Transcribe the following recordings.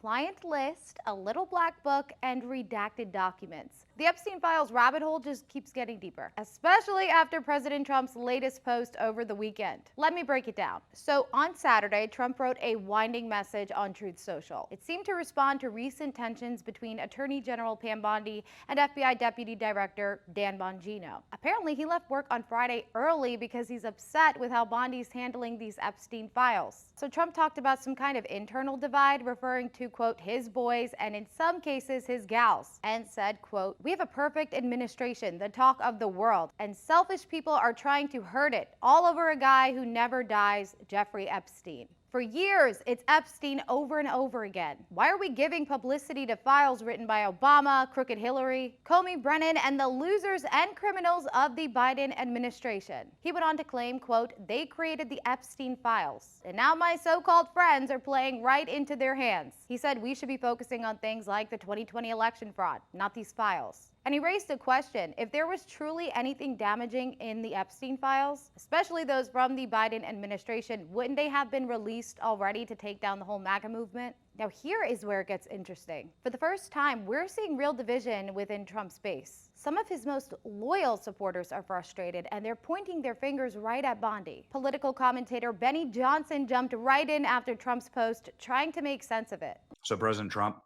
client list, a little black book, and redacted documents. The Epstein files rabbit hole just keeps getting deeper, especially after President Trump's latest post over the weekend. Let me break it down. So on Saturday, Trump wrote a winding message on Truth Social. It seemed to respond to recent tensions between Attorney General Pam Bondi and FBI Deputy Director Dan Bongino. Apparently, he left work on Friday early because he's upset with how Bondi's handling these Epstein files. So Trump talked about some kind of internal divide, referring to, quote, his boys and in some cases his gals, and said, quote, "We have a perfect administration, the talk of the world, and selfish people are trying to hurt it, all over a guy who never dies, Jeffrey Epstein." For years, it's Epstein over and over again. Why are we giving publicity to files written by Obama, Crooked Hillary, Comey, Brennan, and the losers and criminals of the Biden administration? He went on to claim, quote, "They created the Epstein files, and now my so-called friends are playing right into their hands." He said we should be focusing on things like the 2020 election fraud, not these files. And he raised a question: if there was truly anything damaging in the Epstein files, especially those from the Biden administration, wouldn't they have been released already to take down the whole MAGA movement? Now here is where it gets interesting. For the first time, we're seeing real division within Trump's base. Some of his most loyal supporters are frustrated, and they're pointing their fingers right at Bondi. Political commentator Benny Johnson jumped right in after Trump's post, trying to make sense of it. So President Trump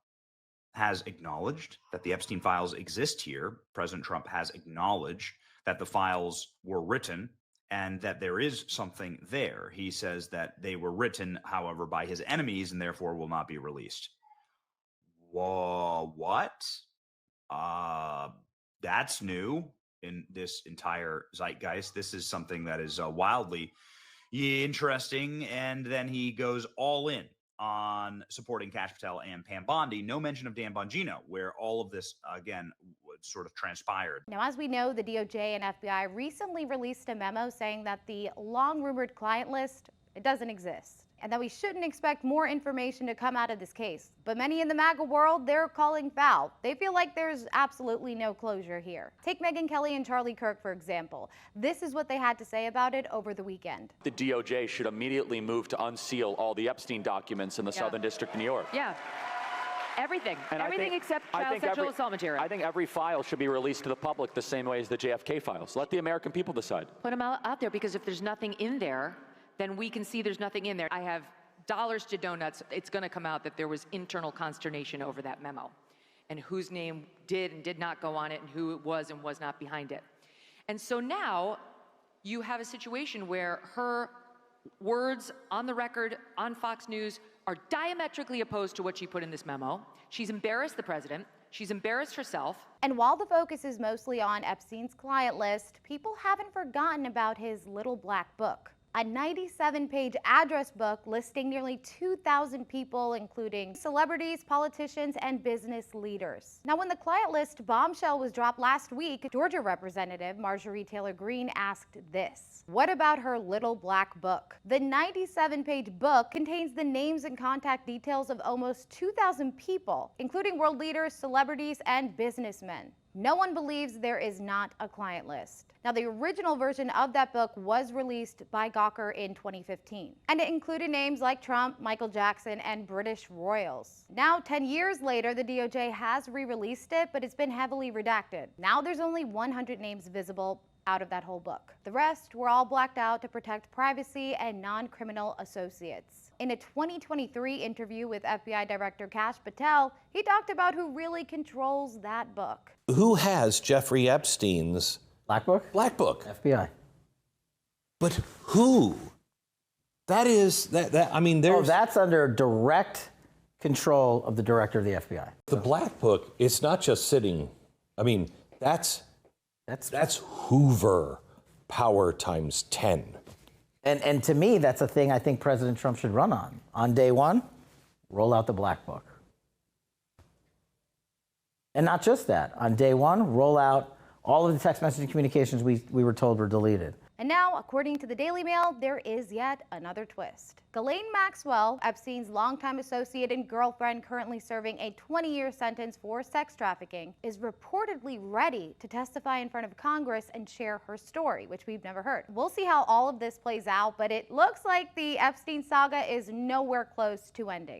has acknowledged that the Epstein files exist here. President Trump has acknowledged that the files were written and that there is something there. He says that they were written, however, by his enemies and therefore will not be released. Whoa, what? That's new in this entire zeitgeist. This is something that is wildly interesting. And then he goes all in on supporting Kash Patel and Pam Bondi. No mention of Dan Bongino, where all of this, again, sort of transpired. Now, as we know, the DOJ and FBI recently released a memo saying that the long-rumored client list, it doesn't exist, and that we shouldn't expect more information to come out of this case. But many in the MAGA world, they're calling foul. They feel like there's absolutely no closure here. Take Megyn Kelly and Charlie Kirk, for example. This is what they had to say about it over the weekend. The DOJ should immediately move to unseal all the Epstein documents in the Southern District of New York. Yeah. Everything. And everything except child sexual assault material. I think every file should be released to the public the same way as the JFK files. Let the American people decide. Put them out there, because if there's nothing in there, then we can see there's nothing in there. I have dollars to donuts. It's going to come out that there was internal consternation over that memo and whose name did and did not go on it and who it was and was not behind it. And so now you have a situation where her words on the record on Fox News are diametrically opposed to what she put in this memo. She's embarrassed the president. She's embarrassed herself. And while the focus is mostly on Epstein's client list, people haven't forgotten about his little black book. A 97-page address book listing nearly 2,000 people, including celebrities, politicians, and business leaders. Now, when the client list bombshell was dropped last week, Georgia Representative Marjorie Taylor Greene asked this: what about her little black book? The 97-page book contains the names and contact details of almost 2,000 people, including world leaders, celebrities, and businessmen. No one believes there is not a client list. Now, the original version of that book was released by Gawker in 2015, and it included names like Trump, Michael Jackson, and British royals. Now, 10 years later, the DOJ has re-released it, but it's been heavily redacted. Now there's only 100 names visible out of that whole book. The rest were all blacked out to protect privacy and non-criminal associates. In a 2023 interview with FBI Director Kash Patel, he talked about who really controls that book. Who has Jeffrey Epstein's Black Book? Black Book? FBI. But who? That is, I mean, there's... Oh, that's under direct control of the director of the FBI. The Black Book, it's not just sitting, I mean, that's Hoover power times 10. And to me, that's a thing I think President Trump should run on. On day one, roll out the Black Book. And not just that. On day one, roll out all of the text messaging communications we were told were deleted. And now, according to the Daily Mail, there is yet another twist. Ghislaine Maxwell, Epstein's longtime associate and girlfriend currently serving a 20-year sentence for sex trafficking, is reportedly ready to testify in front of Congress and share her story, which we've never heard. We'll see how all of this plays out, but it looks like the Epstein saga is nowhere close to ending.